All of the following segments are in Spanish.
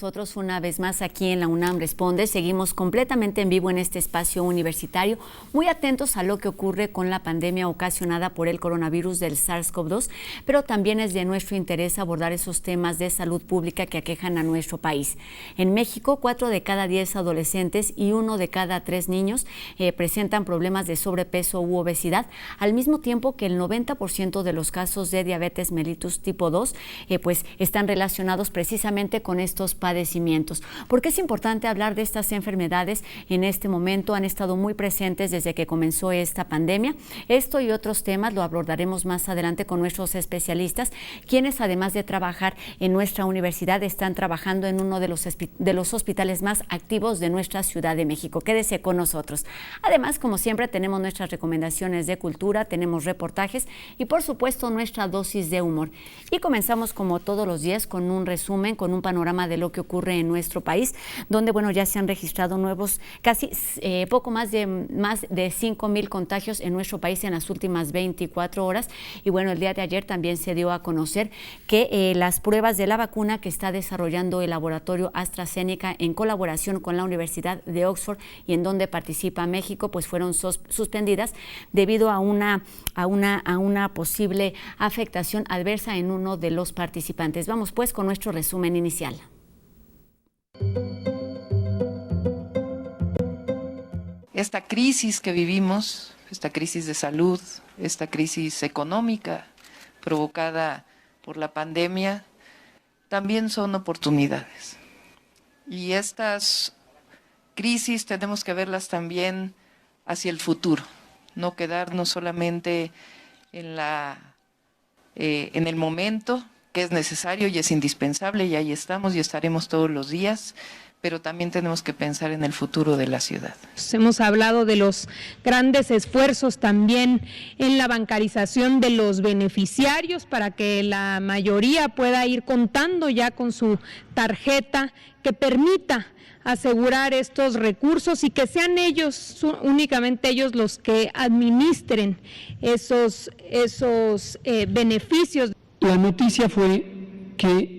nosotros una vez más aquí en la UNAM Responde. Seguimos completamente en vivo en este espacio universitario, muy atentos a lo que ocurre con la pandemia ocasionada por el coronavirus del SARS-CoV-2, pero también es de nuestro interés abordar esos temas de salud pública que aquejan a nuestro país. En México, 4 de cada 10 adolescentes y 1 de cada 3 niños presentan problemas de sobrepeso u obesidad, al mismo tiempo que el 90% de los casos de diabetes mellitus tipo 2 pues están relacionados precisamente con estos padecimientos. ¿Por qué es importante hablar de estas enfermedades en este momento? Han estado muy presentes desde que comenzó esta pandemia. Esto y otros temas lo abordaremos más adelante con nuestros especialistas, quienes además de trabajar en nuestra universidad están trabajando en uno de los hospitales más activos de nuestra Ciudad de México. Quédese con nosotros. Además, como siempre, tenemos nuestras recomendaciones de cultura, tenemos reportajes y por supuesto nuestra dosis de humor. Y comenzamos como todos los días con un resumen, con un panorama de lo que ocurre en nuestro país, donde bueno, ya se han registrado nuevos, casi poco más de 5,000 contagios en nuestro país en las últimas 24 horas. Y bueno, el día de ayer también se dio a conocer que las pruebas de la vacuna que está desarrollando el laboratorio AstraZeneca en colaboración con la Universidad de Oxford y en donde participa México, pues fueron suspendidas debido a una posible afectación adversa en uno de los participantes. Vamos pues con nuestro resumen inicial. Esta crisis que vivimos, esta crisis de salud, esta crisis económica provocada por la pandemia, también son oportunidades. Y estas crisis tenemos que verlas también hacia el futuro, no quedarnos solamente en el momento, que es necesario y es indispensable, y ahí estamos y estaremos todos los días, pero también tenemos que pensar en el futuro de la ciudad. Hemos hablado de los grandes esfuerzos también en la bancarización de los beneficiarios para que la mayoría pueda ir contando ya con su tarjeta que permita asegurar estos recursos y que sean ellos, únicamente ellos, los que administren esos beneficios. La noticia fue que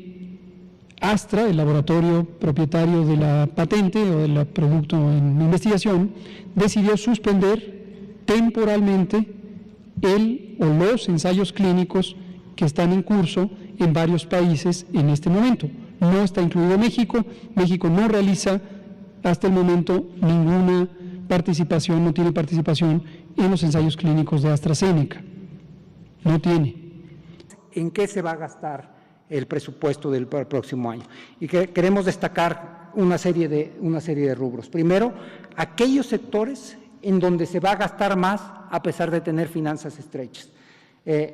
Astra, el laboratorio propietario de la patente o del producto en investigación, decidió suspender temporalmente el o los ensayos clínicos que están en curso en varios países en este momento. No está incluido México. México no realiza hasta el momento ninguna participación, no tiene participación en los ensayos clínicos de AstraZeneca. No tiene. ¿En qué se va a gastar el presupuesto del próximo año? Y queremos destacar una serie de rubros. Primero, aquellos sectores en donde se va a gastar más a pesar de tener finanzas estrechas.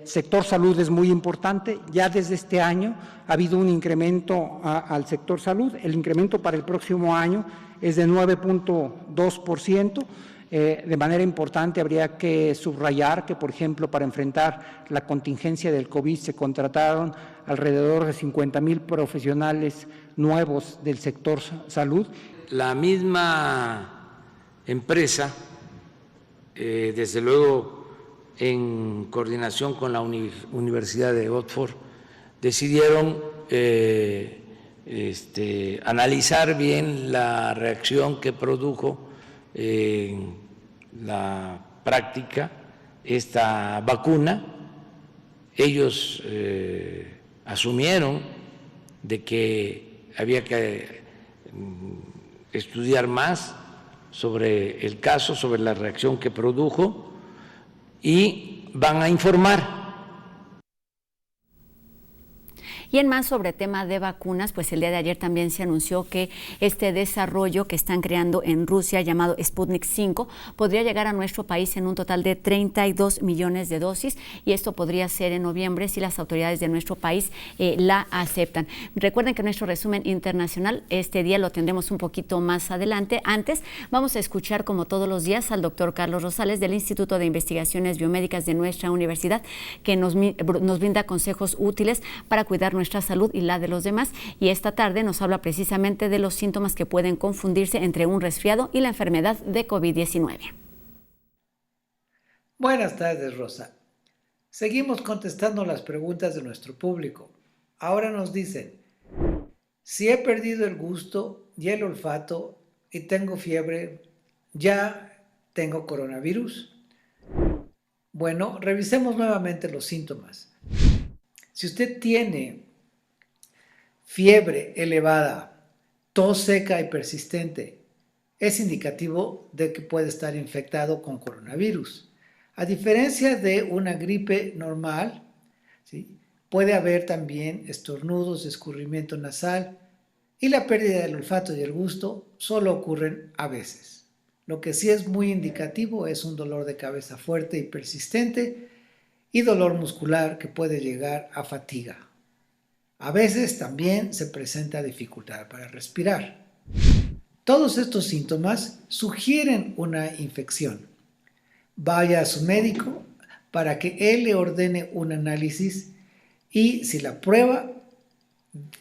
Sector salud es muy importante. Ya desde este año ha habido un incremento al sector salud. El incremento para el próximo año es de 9.2%. De manera importante habría que subrayar que, por ejemplo, para enfrentar la contingencia del COVID se contrataron alrededor de 50,000 profesionales nuevos del sector salud. La misma empresa, desde luego en coordinación con la Universidad de Oxford, decidieron analizar bien la reacción que produjo en la práctica esta vacuna. Ellos asumieron de que había que estudiar más sobre el caso, sobre la reacción que produjo, y van a informar. Y en más sobre tema de vacunas, pues el día de ayer también se anunció que este desarrollo que están creando en Rusia llamado Sputnik 5 podría llegar a nuestro país en un total de 32 millones de dosis, y esto podría ser en noviembre si las autoridades de nuestro país la aceptan. Recuerden que nuestro resumen internacional este día lo tendremos un poquito más adelante. Antes vamos a escuchar como todos los días al doctor Carlos Rosales del Instituto de Investigaciones Biomédicas de nuestra universidad, que nos brinda consejos útiles para cuidar nuestra salud y la de los demás, y esta tarde nos habla precisamente de los síntomas que pueden confundirse entre un resfriado y la enfermedad de COVID-19. Buenas tardes, Rosa. Seguimos contestando las preguntas de nuestro público. Ahora nos dicen, Si he perdido el gusto y el olfato y tengo fiebre, ¿ya tengo coronavirus? Bueno, revisemos nuevamente los síntomas. Si usted tiene fiebre elevada, tos seca y persistente, es indicativo de que puede estar infectado con coronavirus. A diferencia de una gripe normal, ¿sí?, puede haber también estornudos, escurrimiento nasal, y la pérdida del olfato y el gusto solo ocurren a veces. Lo que sí es muy indicativo es un dolor de cabeza fuerte y persistente y dolor muscular que puede llegar a fatiga. A veces también se presenta dificultad para respirar. Todos estos síntomas sugieren una infección. Vaya a su médico para que él le ordene un análisis y si la prueba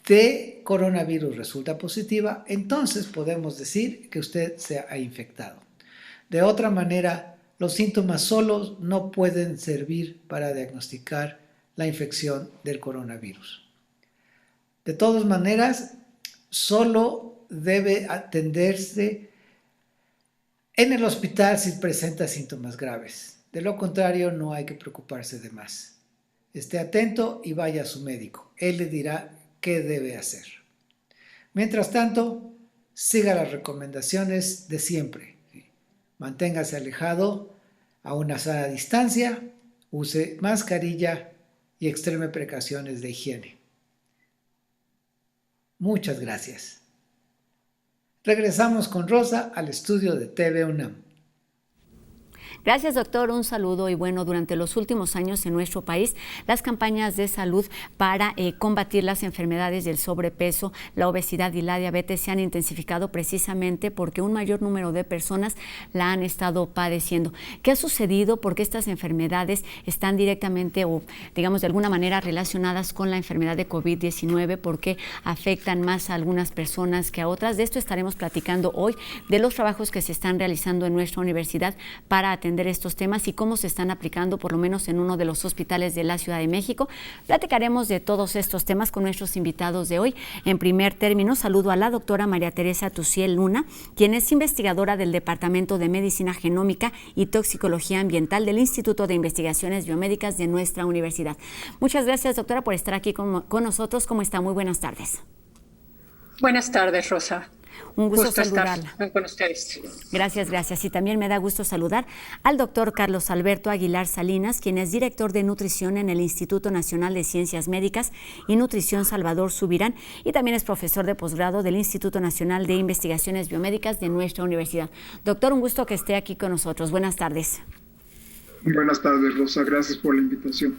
de coronavirus resulta positiva, entonces podemos decir que usted se ha infectado. De otra manera, los síntomas solos no pueden servir para diagnosticar la infección del coronavirus. De todas maneras, solo debe atenderse en el hospital si presenta síntomas graves. De lo contrario, no hay que preocuparse de más. Esté atento y vaya a su médico. Él le dirá qué debe hacer. Mientras tanto, siga las recomendaciones de siempre. Manténgase alejado a una sana distancia, use mascarilla y extreme precauciones de higiene. Muchas gracias. Regresamos con Rosa al estudio de TV UNAM. Gracias, doctor. Un saludo. Y bueno, durante los últimos años en nuestro país, las campañas de salud para combatir las enfermedades del sobrepeso, la obesidad y la diabetes se han intensificado precisamente porque un mayor número de personas la han estado padeciendo. ¿Qué ha sucedido? Porque estas enfermedades están directamente o, digamos, de alguna manera relacionadas con la enfermedad de COVID-19, porque afectan más a algunas personas que a otras. De esto estaremos platicando hoy, de los trabajos que se están realizando en nuestra universidad para atender estos temas y cómo se están aplicando, por lo menos en uno de los hospitales de la Ciudad de México. Platicaremos de todos estos temas con nuestros invitados de hoy. En primer término, saludo a la doctora María Teresa Tuciel Luna, quien es investigadora del Departamento de Medicina Genómica y Toxicología Ambiental del Instituto de Investigaciones Biomédicas de nuestra universidad. Muchas gracias, doctora, por estar aquí con nosotros. ¿Cómo está? Muy buenas tardes. Buenas tardes, Rosa. Un gusto saludarla. Estar con ustedes. Gracias. Y también me da gusto saludar al doctor Carlos Alberto Aguilar Salinas, quien es director de nutrición en el Instituto Nacional de Ciencias Médicas y Nutrición Salvador Subirán, y también es profesor de posgrado del Instituto Nacional de Investigaciones Biomédicas de nuestra universidad. Doctor, un gusto que esté aquí con nosotros. Buenas tardes. Buenas tardes, Rosa. Gracias por la invitación.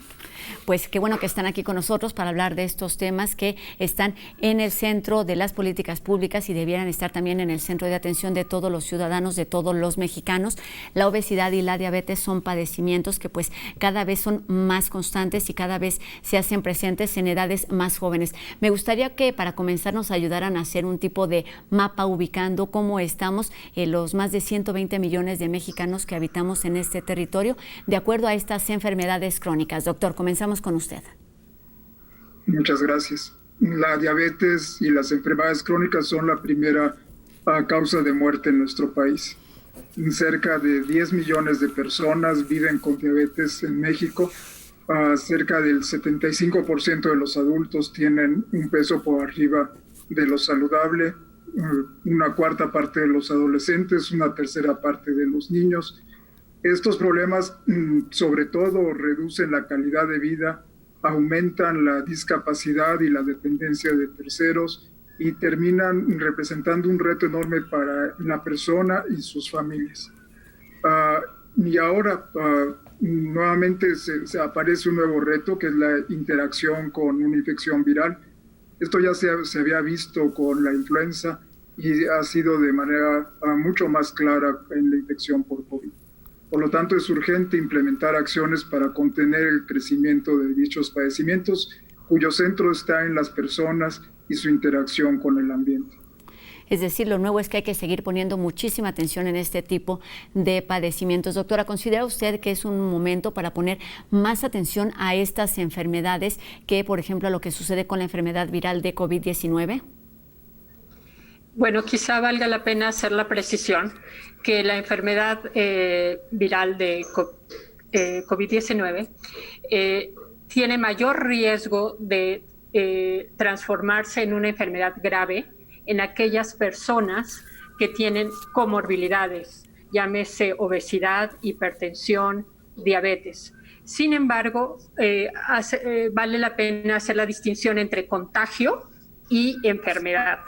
Pues qué bueno que están aquí con nosotros para hablar de estos temas que están en el centro de las políticas públicas y debieran estar también en el centro de atención de todos los ciudadanos, de todos los mexicanos. La obesidad y la diabetes son padecimientos que pues cada vez son más constantes y cada vez se hacen presentes en edades más jóvenes. Me gustaría que para comenzar nos ayudaran a hacer un tipo de mapa ubicando cómo estamos los más de 120 millones de mexicanos que habitamos en este territorio de acuerdo a estas enfermedades crónicas. Doctor, comenzamos con usted. Muchas gracias. La diabetes y las enfermedades crónicas son la primera causa de muerte en nuestro país. Cerca de 10 millones de personas viven con diabetes en México. Cerca del 75% de los adultos tienen un peso por arriba de lo saludable. Una cuarta parte de los adolescentes, una tercera parte de los niños. Estos problemas, sobre todo, reducen la calidad de vida, aumentan la discapacidad y la dependencia de terceros y terminan representando un reto enorme para la persona y sus familias. Y ahora, nuevamente, se aparece un nuevo reto, que es la interacción con una infección viral. Esto ya se había visto con la influenza y ha sido de manera mucho más clara en la infección por COVID. Por lo tanto, es urgente implementar acciones para contener el crecimiento de dichos padecimientos, cuyo centro está en las personas y su interacción con el ambiente. Es decir, lo nuevo es que hay que seguir poniendo muchísima atención en este tipo de padecimientos. Doctora, ¿considera usted que es un momento para poner más atención a estas enfermedades que, por ejemplo, a lo que sucede con la enfermedad viral de COVID-19? Bueno, quizá valga la pena hacer la precisión que la enfermedad viral de COVID-19 tiene mayor riesgo de transformarse en una enfermedad grave en aquellas personas que tienen comorbilidades, llámese obesidad, hipertensión, diabetes. Sin embargo, vale la pena hacer la distinción entre contagio y enfermedad.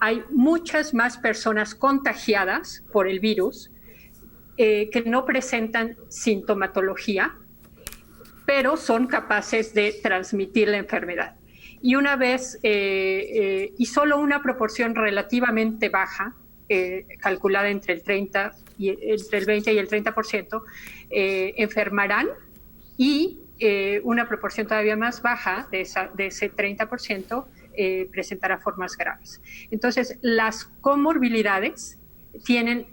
Hay muchas más personas contagiadas por el virus que no presentan sintomatología, pero son capaces de transmitir la enfermedad. Y una vez, y solo una proporción relativamente baja, calculada entre el 20 y el 30%, enfermarán, y una proporción todavía más baja de ese 30% presentará formas graves. Entonces, las comorbilidades tienen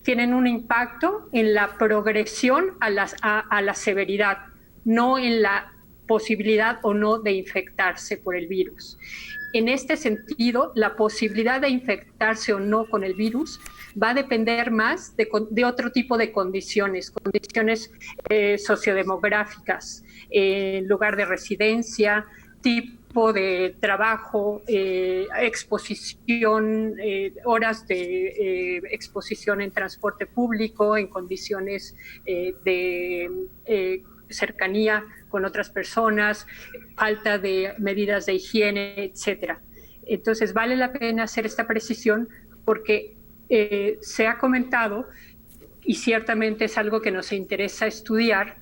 un impacto en la progresión a la severidad, no en la posibilidad o no de infectarse por el virus. En este sentido, la posibilidad de infectarse o no con el virus va a depender más de otro tipo de condiciones sociodemográficas, lugar de residencia, tipo de trabajo, exposición, horas de exposición en transporte público, en condiciones de cercanía con otras personas, falta de medidas de higiene, etcétera. Entonces vale la pena hacer esta precisión porque se ha comentado, y ciertamente es algo que nos interesa estudiar,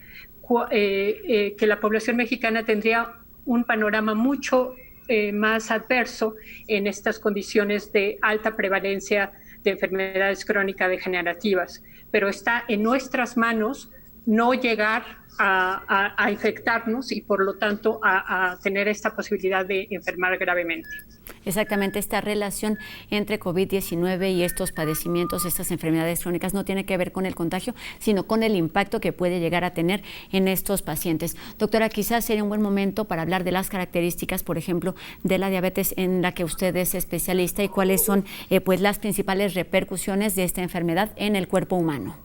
que la población mexicana tendría un panorama mucho más adverso en estas condiciones de alta prevalencia de enfermedades crónicas degenerativas. Pero está en nuestras manos no llegar a infectarnos y por lo tanto a tener esta posibilidad de enfermar gravemente. Exactamente, esta relación entre COVID-19 y estos padecimientos, estas enfermedades crónicas, no tiene que ver con el contagio, sino con el impacto que puede llegar a tener en estos pacientes. Doctora, quizás sería un buen momento para hablar de las características, por ejemplo, de la diabetes en la que usted es especialista y cuáles son pues las principales repercusiones de esta enfermedad en el cuerpo humano.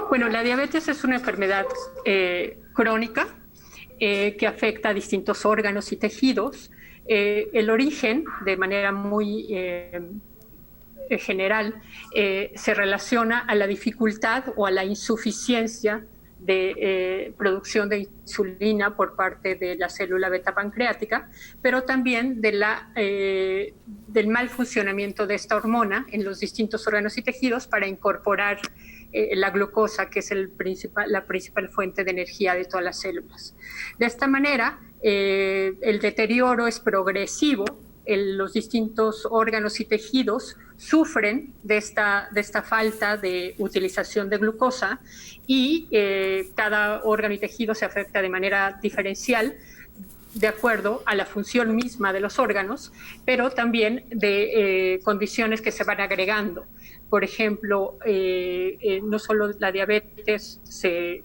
Bueno, la diabetes es una enfermedad crónica que afecta a distintos órganos y tejidos. El origen, de manera muy general, se relaciona a la dificultad o a la insuficiencia de producción de insulina por parte de la célula beta pancreática, pero también del mal funcionamiento de esta hormona en los distintos órganos y tejidos para incorporar la glucosa, que es la principal fuente de energía de todas las células. De esta manera, el deterioro es progresivo, los distintos órganos y tejidos sufren de esta falta de utilización de glucosa y cada órgano y tejido se afecta de manera diferencial de acuerdo a la función misma de los órganos, pero también de condiciones que se van agregando. Por ejemplo, no solo la diabetes se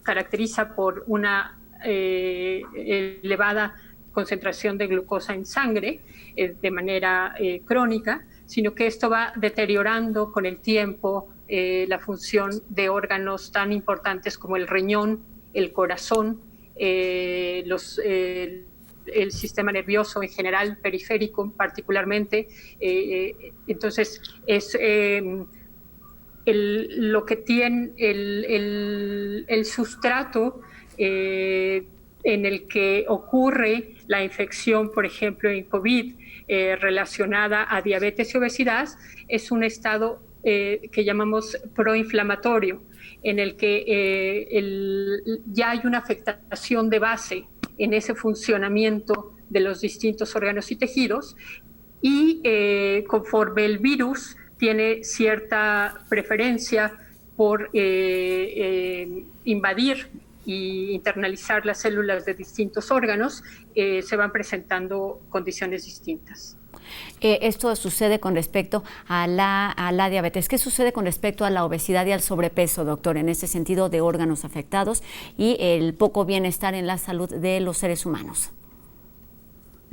caracteriza por una elevada concentración de glucosa en sangre de manera crónica, sino que esto va deteriorando con el tiempo la función de órganos tan importantes como el riñón, el corazón, el sistema nervioso en general, periférico particularmente. Entonces, es lo que tiene el sustrato en el que ocurre la infección, por ejemplo, en COVID, relacionada a diabetes y obesidad, es un estado que llamamos proinflamatorio, en el que ya hay una afectación de base en ese funcionamiento de los distintos órganos y tejidos, y conforme el virus tiene cierta preferencia por invadir y internalizar las células de distintos órganos, se van presentando condiciones distintas. Esto sucede con respecto a la diabetes. ¿Qué sucede con respecto a la obesidad y al sobrepeso, doctor, en ese sentido de órganos afectados y el poco bienestar en la salud de los seres humanos?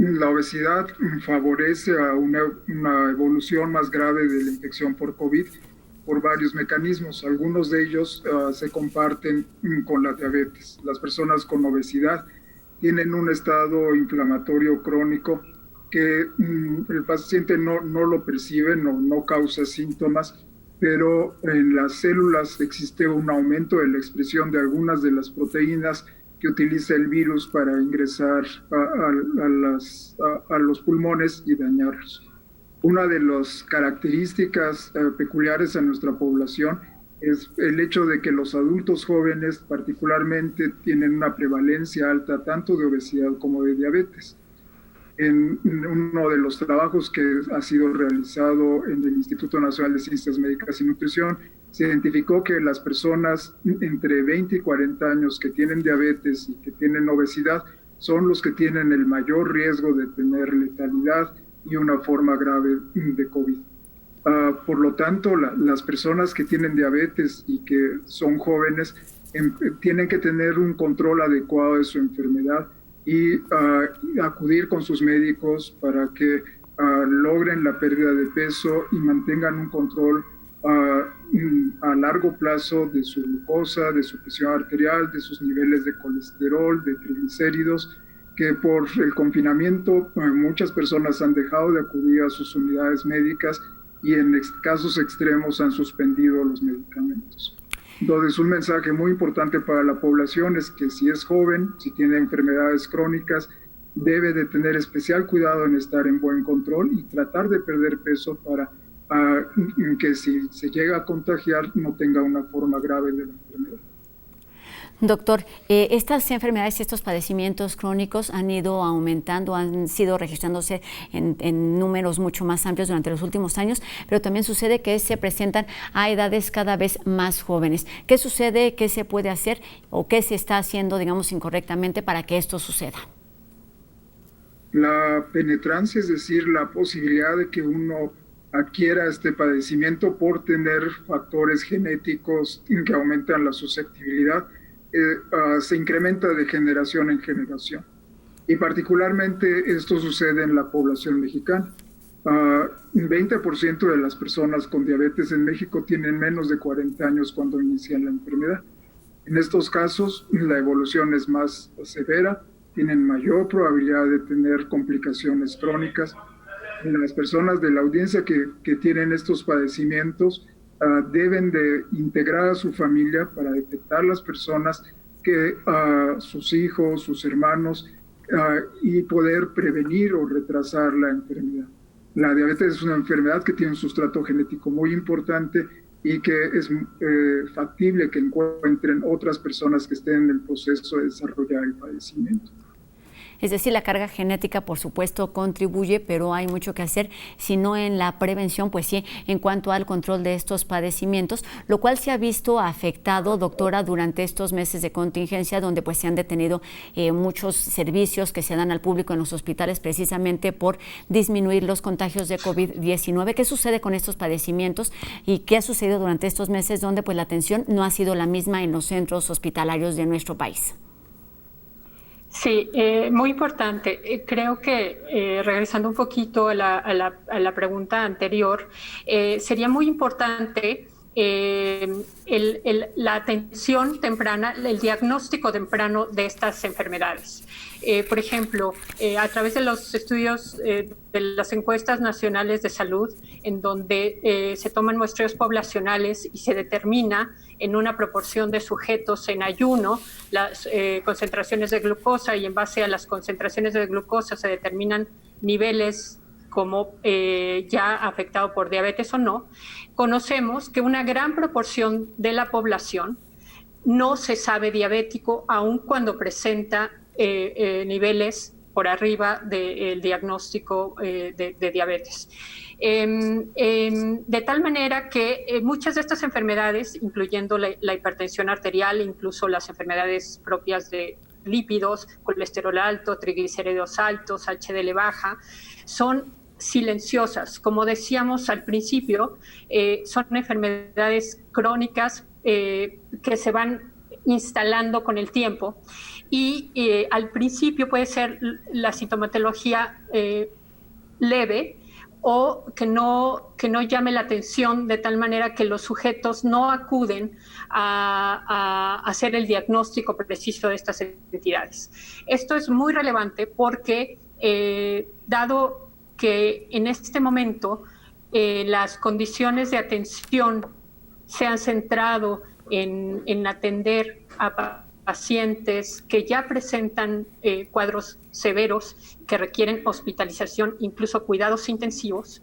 La obesidad favorece a una evolución más grave de la infección por COVID por varios mecanismos. Algunos de ellos se comparten con la diabetes. Las personas con obesidad tienen un estado inflamatorio crónico que el paciente no lo percibe, no causa síntomas, pero en las células existe un aumento de la expresión de algunas de las proteínas que utiliza el virus para ingresar a los pulmones y dañarlos. Una de las características peculiares a nuestra población es el hecho de que los adultos jóvenes particularmente tienen una prevalencia alta tanto de obesidad como de diabetes. En uno de los trabajos que ha sido realizado en el Instituto Nacional de Ciencias Médicas y Nutrición, se identificó que las personas entre 20 y 40 años que tienen diabetes y que tienen obesidad son los que tienen el mayor riesgo de tener letalidad y una forma grave de COVID. Por lo tanto, las personas que tienen diabetes y que son jóvenes tienen que tener un control adecuado de su enfermedad y acudir con sus médicos para que logren la pérdida de peso y mantengan un control a largo plazo de su glucosa, de su presión arterial, de sus niveles de colesterol, de triglicéridos, que por el confinamiento muchas personas han dejado de acudir a sus unidades médicas y en casos extremos han suspendido los medicamentos. Entonces, un mensaje muy importante para la población es que si es joven, si tiene enfermedades crónicas, debe de tener especial cuidado en estar en buen control y tratar de perder peso para que si se llega a contagiar no tenga una forma grave de la enfermedad. Doctor, estas enfermedades y estos padecimientos crónicos han ido aumentando, han sido registrándose en números mucho más amplios durante los últimos años, pero también sucede que se presentan a edades cada vez más jóvenes. ¿Qué sucede? ¿Qué se puede hacer? ¿O qué se está haciendo, digamos, incorrectamente para que esto suceda? La penetrancia, es decir, la posibilidad de que uno adquiera este padecimiento por tener factores genéticos que aumentan la susceptibilidad, se incrementa de generación en generación. Y particularmente esto sucede en la población mexicana. 20% de las personas con diabetes en México tienen menos de 40 años cuando inician la enfermedad. En estos casos, la evolución es más severa, tienen mayor probabilidad de tener complicaciones crónicas. Las personas de la audiencia que tienen estos padecimientos deben de integrar a su familia para detectar las personas que sus hijos, sus hermanos, y poder prevenir o retrasar la enfermedad. La diabetes es una enfermedad que tiene un sustrato genético muy importante y que es factible que encuentren otras personas que estén en el proceso de desarrollar el padecimiento. Es decir, la carga genética, por supuesto, contribuye, pero hay mucho que hacer, si no en la prevención, pues sí, en cuanto al control de estos padecimientos, lo cual se ha visto afectado, doctora, durante estos meses de contingencia, donde pues se han detenido muchos servicios que se dan al público en los hospitales precisamente por disminuir los contagios de COVID-19. ¿Qué sucede con estos padecimientos y qué ha sucedido durante estos meses donde pues la atención no ha sido la misma en los centros hospitalarios de nuestro país? Sí, muy importante. Creo que regresando un poquito a la pregunta anterior, sería muy importante la atención temprana, el diagnóstico temprano de estas enfermedades. Por ejemplo, a través de los estudios de las encuestas nacionales de salud, en donde se toman muestreos poblacionales y se determina en una proporción de sujetos en ayuno las concentraciones de glucosa, y en base a las concentraciones de glucosa se determinan niveles como ya afectado por diabetes o no. Conocemos que una gran proporción de la población no se sabe diabético, aun cuando presenta niveles por arriba del diagnóstico de diabetes. De tal manera que muchas de estas enfermedades, incluyendo la hipertensión arterial, incluso las enfermedades propias de lípidos, colesterol alto, triglicéridos altos, HDL baja, son silenciosas. Como decíamos al principio, son enfermedades crónicas que se van instalando con el tiempo y al principio puede ser la sintomatología leve o que no llame la atención de tal manera que los sujetos no acuden a hacer el diagnóstico preciso de estas entidades. Esto es muy relevante porque dado que en este momento las condiciones de atención se han centrado en atender a pacientes que ya presentan cuadros severos que requieren hospitalización, incluso cuidados intensivos,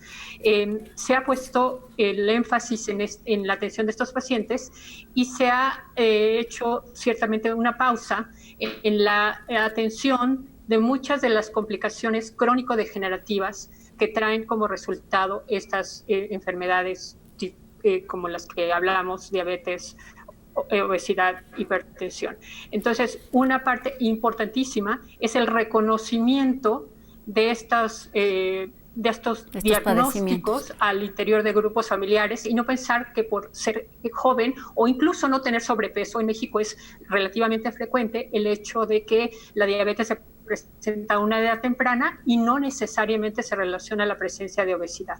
se ha puesto el énfasis en la atención de estos pacientes y se ha hecho ciertamente una pausa en la atención de muchas de las complicaciones crónico-degenerativas que traen como resultado estas enfermedades como las que hablamos, diabetes, obesidad, hipertensión. Entonces, una parte importantísima es el reconocimiento de estos diagnósticos al interior de grupos familiares y no pensar que por ser joven o incluso no tener sobrepeso, en México es relativamente frecuente el hecho de que la diabetes se presenta a una edad temprana y no necesariamente se relaciona a la presencia de obesidad.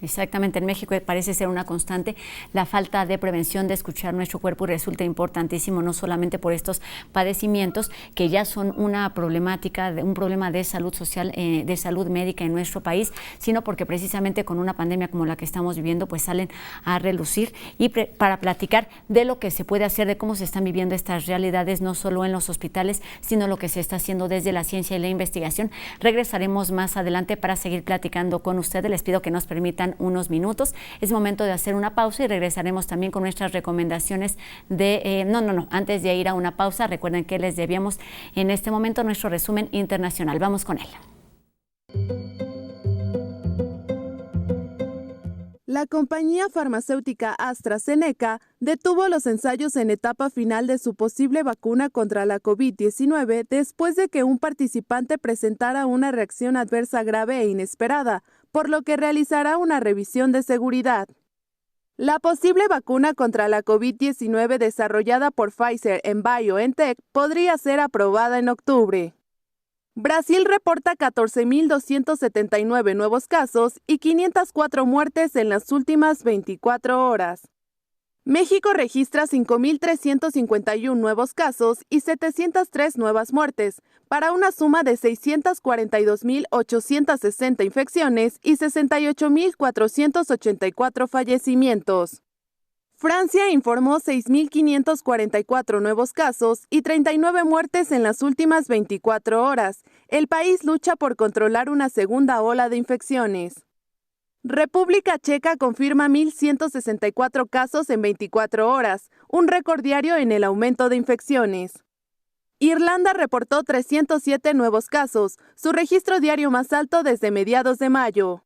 Exactamente, en México parece ser una constante la falta de prevención, de escuchar nuestro cuerpo, y resulta importantísimo no solamente por estos padecimientos que ya son una problemática, un problema de salud social, de salud médica en nuestro país, sino porque precisamente con una pandemia como la que estamos viviendo pues salen a relucir y para platicar de lo que se puede hacer, de cómo se están viviendo estas realidades no solo en los hospitales, sino lo que se está haciendo desde la ciencia y la investigación. Regresaremos más adelante para seguir platicando con ustedes. Les pido que nos permitan unos minutos. Es momento de hacer una pausa y regresaremos también con nuestras recomendaciones de... Antes de ir a una pausa, recuerden que les debíamos en este momento nuestro resumen internacional. Vamos con él. La compañía farmacéutica AstraZeneca detuvo los ensayos en etapa final de su posible vacuna contra la COVID-19 después de que un participante presentara una reacción adversa grave e inesperada, por lo que realizará una revisión de seguridad. La posible vacuna contra la COVID-19 desarrollada por Pfizer en BioNTech podría ser aprobada en octubre. Brasil reporta 14.279 nuevos casos y 504 muertes en las últimas 24 horas. México registra 5.351 nuevos casos y 703 nuevas muertes, para una suma de 642.860 infecciones y 68.484 fallecimientos. Francia informó 6.544 nuevos casos y 39 muertes en las últimas 24 horas. El país lucha por controlar una segunda ola de infecciones. República Checa confirma 1.164 casos en 24 horas, un récord diario en el aumento de infecciones. Irlanda reportó 307 nuevos casos, su registro diario más alto desde mediados de mayo.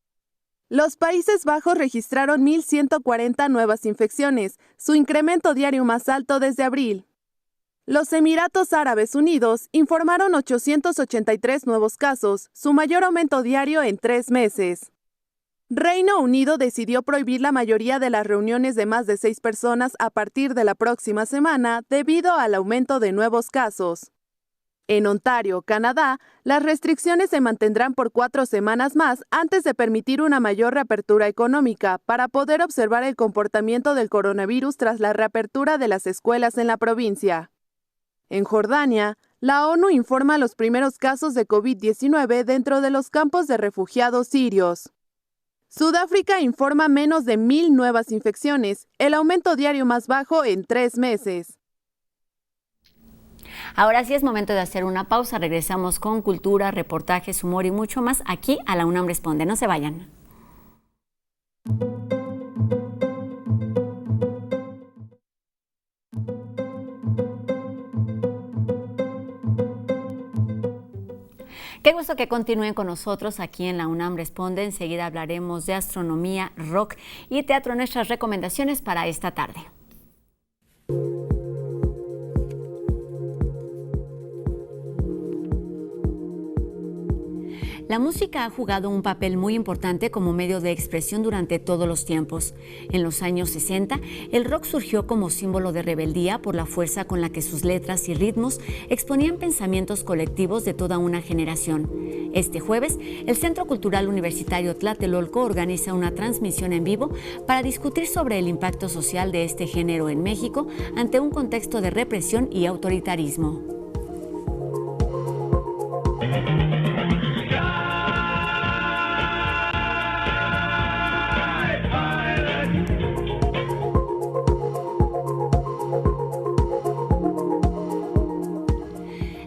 Los Países Bajos registraron 1.140 nuevas infecciones, su incremento diario más alto desde abril. Los Emiratos Árabes Unidos informaron 883 nuevos casos, su mayor aumento diario en 3 meses. Reino Unido decidió prohibir la mayoría de las reuniones de más de 6 personas a partir de la próxima semana debido al aumento de nuevos casos. En Ontario, Canadá, las restricciones se mantendrán por 4 semanas más antes de permitir una mayor reapertura económica para poder observar el comportamiento del coronavirus tras la reapertura de las escuelas en la provincia. En Jordania, la ONU informa los primeros casos de COVID-19 dentro de los campos de refugiados sirios. Sudáfrica informa menos de 1.000 nuevas infecciones, el aumento diario más bajo en 3 meses. Ahora sí es momento de hacer una pausa. Regresamos con cultura, reportajes, humor y mucho más aquí a La UNAM Responde. No se vayan. Qué gusto que continúen con nosotros aquí en La UNAM Responde. Enseguida hablaremos de astronomía, rock y teatro, nuestras recomendaciones para esta tarde. La música ha jugado un papel muy importante como medio de expresión durante todos los tiempos. En los años 60, el rock surgió como símbolo de rebeldía por la fuerza con la que sus letras y ritmos exponían pensamientos colectivos de toda una generación. Este jueves, el Centro Cultural Universitario Tlatelolco organiza una transmisión en vivo para discutir sobre el impacto social de este género en México ante un contexto de represión y autoritarismo.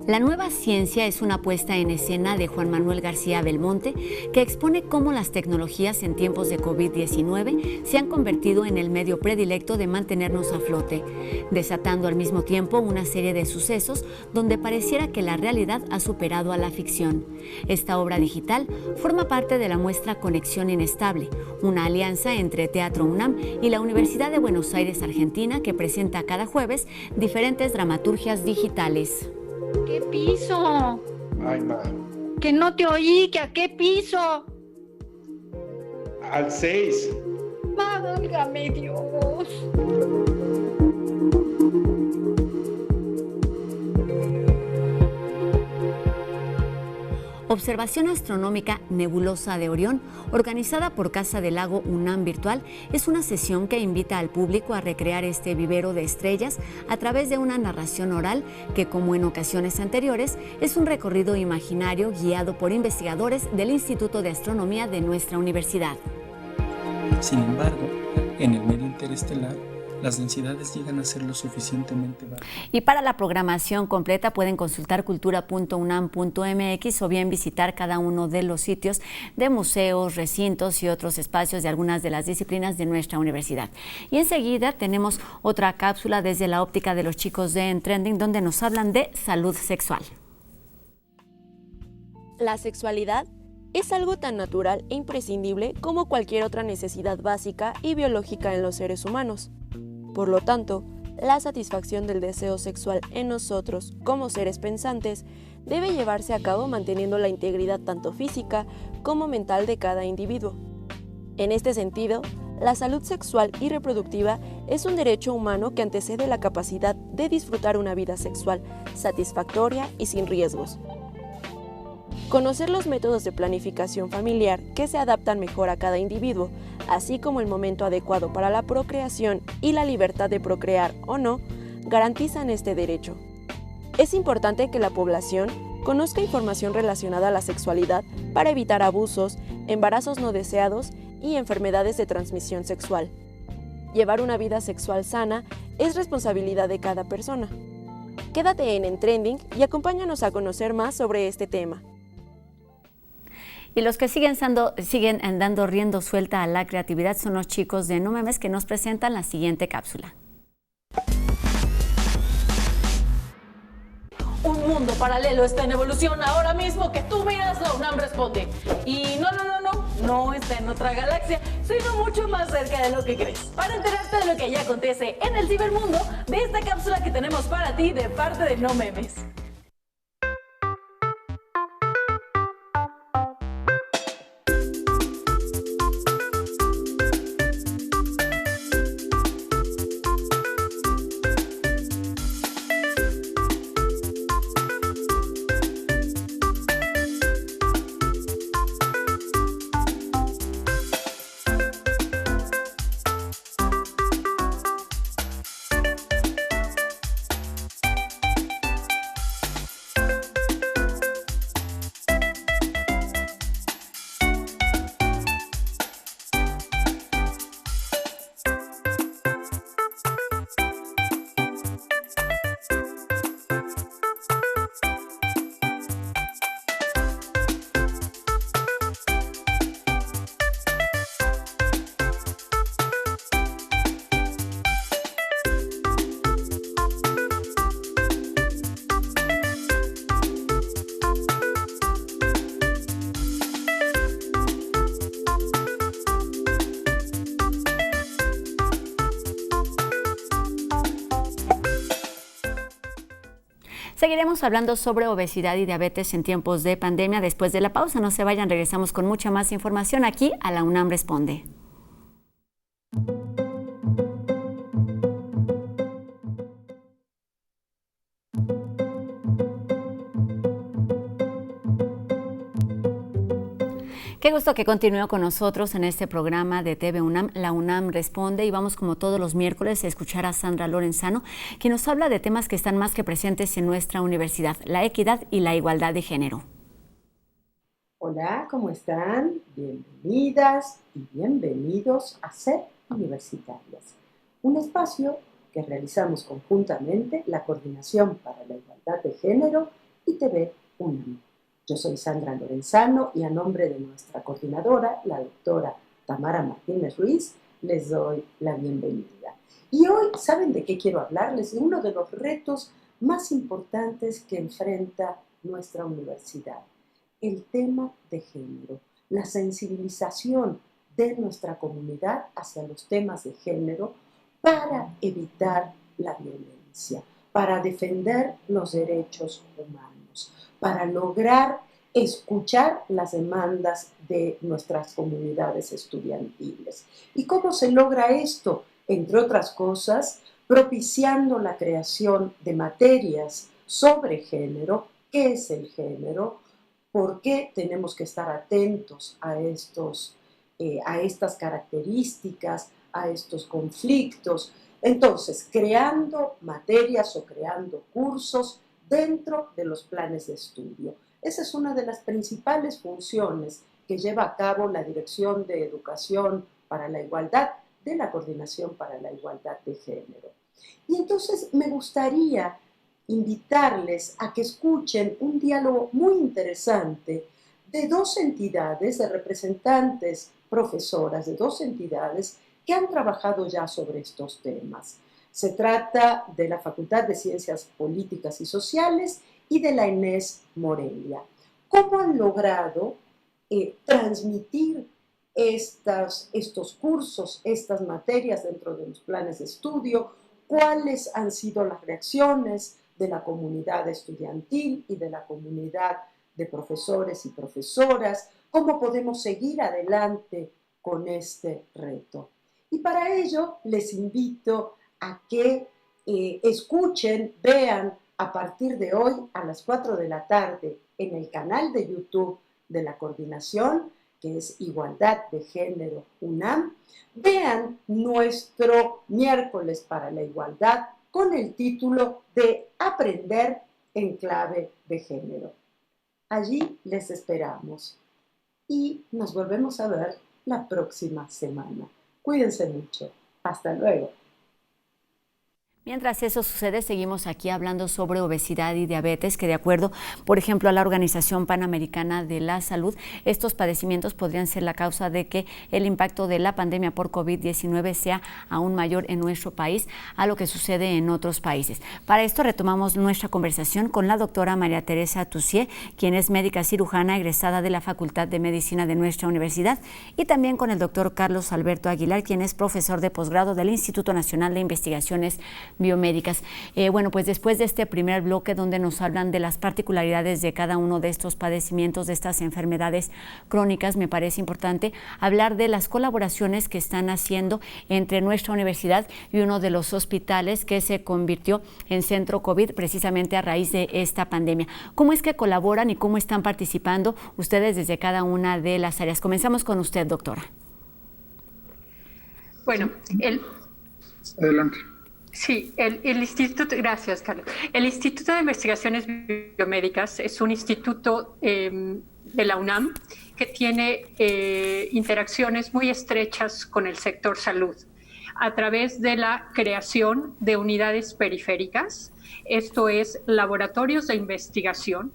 La nueva ciencia es una puesta en escena de Juan Manuel García Belmonte que expone cómo las tecnologías en tiempos de COVID-19 se han convertido en el medio predilecto de mantenernos a flote, desatando al mismo tiempo una serie de sucesos donde pareciera que la realidad ha superado a la ficción. Esta obra digital forma parte de la muestra Conexión Inestable, una alianza entre Teatro UNAM y la Universidad de Buenos Aires, Argentina, que presenta cada jueves diferentes dramaturgias digitales. ¿Qué piso? Ay, ma. Que no te oí, que a qué piso. Al 6. Válgame Dios. Observación Astronómica Nebulosa de Orión, organizada por Casa del Lago UNAM Virtual, es una sesión que invita al público a recrear este vivero de estrellas a través de una narración oral que, como en ocasiones anteriores, es un recorrido imaginario guiado por investigadores del Instituto de Astronomía de nuestra universidad. Sin embargo, en el medio interestelar, las densidades llegan a ser lo suficientemente bajas. Y para la programación completa pueden consultar cultura.unam.mx o bien visitar cada uno de los sitios de museos, recintos y otros espacios de algunas de las disciplinas de nuestra universidad. Y enseguida tenemos otra cápsula desde la óptica de los chicos de En Trending, donde nos hablan de salud sexual. La sexualidad es algo tan natural e imprescindible como cualquier otra necesidad básica y biológica en los seres humanos. Por lo tanto, la satisfacción del deseo sexual en nosotros, como seres pensantes, debe llevarse a cabo manteniendo la integridad tanto física como mental de cada individuo. En este sentido, la salud sexual y reproductiva es un derecho humano que antecede la capacidad de disfrutar una vida sexual satisfactoria y sin riesgos. Conocer los métodos de planificación familiar que se adaptan mejor a cada individuo, así como el momento adecuado para la procreación y la libertad de procrear o no, garantizan este derecho. Es importante que la población conozca información relacionada a la sexualidad para evitar abusos, embarazos no deseados y enfermedades de transmisión sexual. Llevar una vida sexual sana es responsabilidad de cada persona. Quédate en Trending y acompáñanos a conocer más sobre este tema. Y los que siguen dando rienda suelta a la creatividad son los chicos de No Memes, que nos presentan la siguiente cápsula. Un mundo paralelo está en evolución ahora mismo que tú miras, la UNAM responde. Y no está en otra galaxia, sino mucho más cerca de lo que crees. Para enterarte de lo que ya acontece en el cibermundo, ve esta cápsula que tenemos para ti de parte de No Memes. Seguiremos hablando sobre obesidad y diabetes en tiempos de pandemia después de la pausa. No se vayan, regresamos con mucha más información aquí a La UNAM Responde. Qué gusto que continúe con nosotros en este programa de TV UNAM, La UNAM Responde, y vamos como todos los miércoles a escuchar a Sandra Lorenzano, quien nos habla de temas que están más que presentes en nuestra universidad, la equidad y la igualdad de género. Hola, ¿cómo están? Bienvenidas y bienvenidos a Ser Universitarias, un espacio que realizamos conjuntamente la Coordinación para la Igualdad de Género y TV UNAM. Yo soy Sandra Lorenzano y a nombre de nuestra coordinadora, la doctora Tamara Martínez Ruiz, les doy la bienvenida. Y hoy, ¿saben de qué quiero hablarles? De uno de los retos más importantes que enfrenta nuestra universidad, el tema de género, la sensibilización de nuestra comunidad hacia los temas de género para evitar la violencia, para defender los derechos humanos, para lograr escuchar las demandas de nuestras comunidades estudiantiles. ¿Y cómo se logra esto? Entre otras cosas, propiciando la creación de materias sobre género, qué es el género, por qué tenemos que estar atentos a estas características, a estos conflictos. Entonces, creando materias o creando cursos dentro de los planes de estudio. Esa es una de las principales funciones que lleva a cabo la Dirección de Educación para la Igualdad de la Coordinación para la Igualdad de Género. Y entonces me gustaría invitarles a que escuchen un diálogo muy interesante de dos entidades, de representantes profesoras de dos entidades que han trabajado ya sobre estos temas. Se trata de la Facultad de Ciencias Políticas y Sociales y de la ENES Morelia. ¿Cómo han logrado transmitir estos cursos, estas materias dentro de los planes de estudio? ¿Cuáles han sido las reacciones de la comunidad estudiantil y de la comunidad de profesores y profesoras? ¿Cómo podemos seguir adelante con este reto? Y para ello les invito a que escuchen, vean a partir de hoy a las 4 de la tarde en el canal de YouTube de la Coordinación, que es Igualdad de Género UNAM, vean nuestro miércoles para la igualdad con el título de Aprender en clave de género. Allí les esperamos y nos volvemos a ver la próxima semana. Cuídense mucho. Hasta luego. Mientras eso sucede, seguimos aquí hablando sobre obesidad y diabetes, que de acuerdo, por ejemplo, a la Organización Panamericana de la Salud, estos padecimientos podrían ser la causa de que el impacto de la pandemia por COVID-19 sea aún mayor en nuestro país a lo que sucede en otros países. Para esto retomamos nuestra conversación con la doctora María Teresa Tussier, quien es médica cirujana egresada de la Facultad de Medicina de nuestra universidad, y también con el doctor Carlos Alberto Aguilar, quien es profesor de posgrado del Instituto Nacional de Investigaciones Biomédicas. Bueno, pues después de este primer bloque donde nos hablan de las particularidades de cada uno de estos padecimientos, de estas enfermedades crónicas, me parece importante hablar de las colaboraciones que están haciendo entre nuestra universidad y uno de los hospitales que se convirtió en centro COVID precisamente a raíz de esta pandemia. ¿Cómo es que colaboran y cómo están participando ustedes desde cada una de las áreas? Comenzamos con usted, doctora. Bueno, Adelante. Sí, el Instituto, gracias, Carlos. El Instituto de Investigaciones Biomédicas es un instituto de la UNAM que tiene interacciones muy estrechas con el sector salud a través de la creación de unidades periféricas, esto es, laboratorios de investigación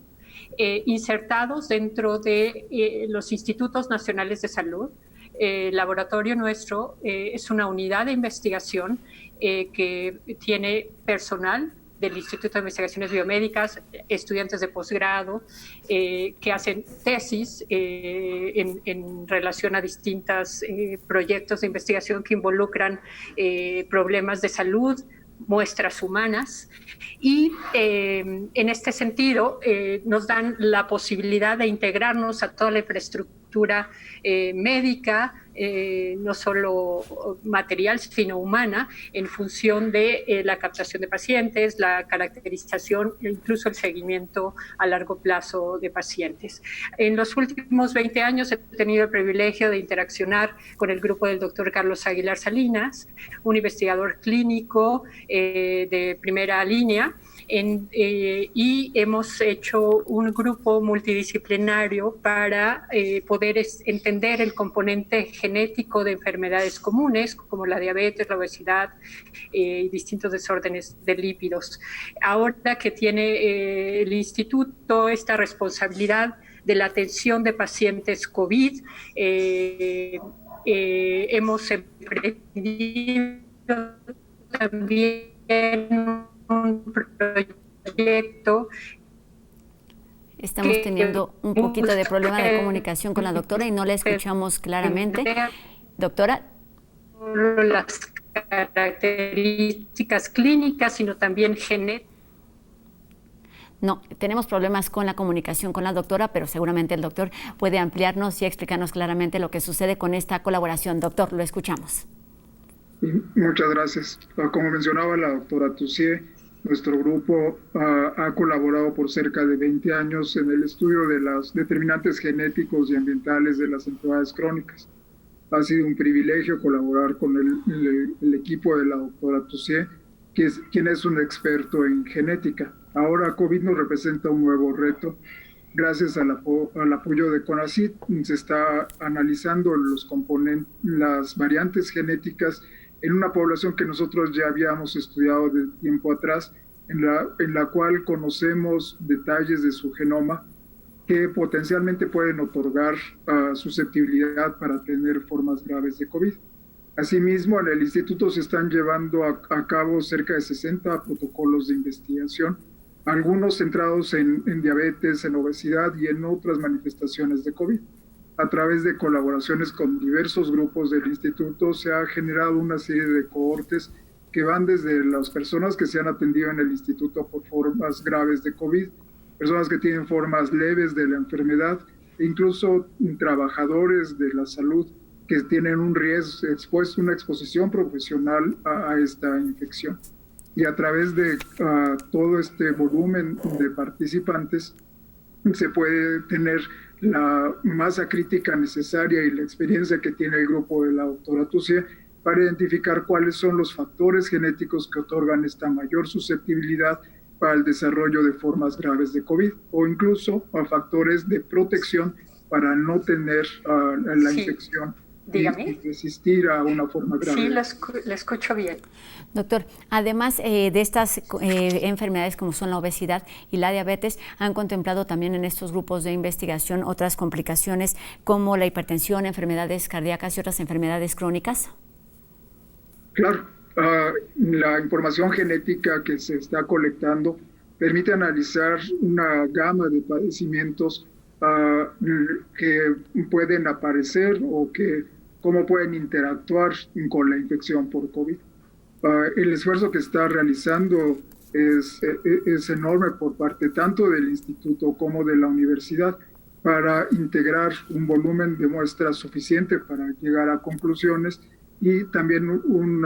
insertados dentro de los institutos nacionales de salud. El laboratorio nuestro es una unidad de investigación que tiene personal del Instituto de Investigaciones Biomédicas, estudiantes de posgrado que hacen tesis en relación a distintos proyectos de investigación que involucran problemas de salud muestras humanas y en este sentido nos dan la posibilidad de integrarnos a toda la infraestructura médica, no solo material, sino humana, en función de la captación de pacientes, la caracterización e incluso el seguimiento a largo plazo de pacientes. En los últimos 20 años he tenido el privilegio de interaccionar con el grupo del doctor Carlos Aguilar Salinas, un investigador clínico de primera línea, y hemos hecho un grupo multidisciplinario para poder entender el componente genético de enfermedades comunes como la diabetes, la obesidad y distintos desórdenes de lípidos. Ahora que tiene el instituto esta responsabilidad de la atención de pacientes COVID, hemos emprendido también un proyecto. Estamos teniendo un poquito de problema de comunicación con la doctora y no la escuchamos claramente. Doctora. Las características clínicas, sino también genéticas. No, tenemos problemas con la comunicación con la doctora, pero seguramente el doctor puede ampliarnos y explicarnos claramente lo que sucede con esta colaboración. Doctor, lo escuchamos. Muchas gracias. Como mencionaba la doctora Toussier, nuestro grupo ha colaborado por cerca de 20 años en el estudio de los determinantes genéticos y ambientales de las enfermedades crónicas. Ha sido un privilegio colaborar con el equipo de la doctora Toussier, quien es un experto en genética. Ahora COVID nos representa un nuevo reto. Gracias al apoyo de CONACYT se está analizando las variantes genéticas en una población que nosotros ya habíamos estudiado de tiempo atrás, en la cual conocemos detalles de su genoma que potencialmente pueden otorgar susceptibilidad para tener formas graves de COVID. Asimismo, en el instituto se están llevando a cabo cerca de 60 protocolos de investigación, algunos centrados en diabetes, en obesidad y en otras manifestaciones de COVID. A través de colaboraciones con diversos grupos del instituto se ha generado una serie de cohortes que van desde las personas que se han atendido en el instituto por formas graves de COVID, personas que tienen formas leves de la enfermedad, e incluso trabajadores de la salud que tienen un riesgo, una exposición profesional a esta infección. Y a través de todo este volumen de participantes se puede tener la masa crítica necesaria y la experiencia que tiene el grupo de la doctora Toussier para identificar cuáles son los factores genéticos que otorgan esta mayor susceptibilidad para el desarrollo de formas graves de COVID, o incluso a factores de protección para no tener la infección. Dígame. Y resistir a una forma grave. Sí, la escucho bien. Doctor, además de estas enfermedades como son la obesidad y la diabetes, ¿han contemplado también en estos grupos de investigación otras complicaciones como la hipertensión, enfermedades cardíacas y otras enfermedades crónicas? Claro, la información genética que se está colectando permite analizar una gama de padecimientos que pueden aparecer o cómo pueden interactuar con la infección por COVID. El esfuerzo que está realizando es enorme por parte tanto del instituto como de la universidad para integrar un volumen de muestras suficiente para llegar a conclusiones y también un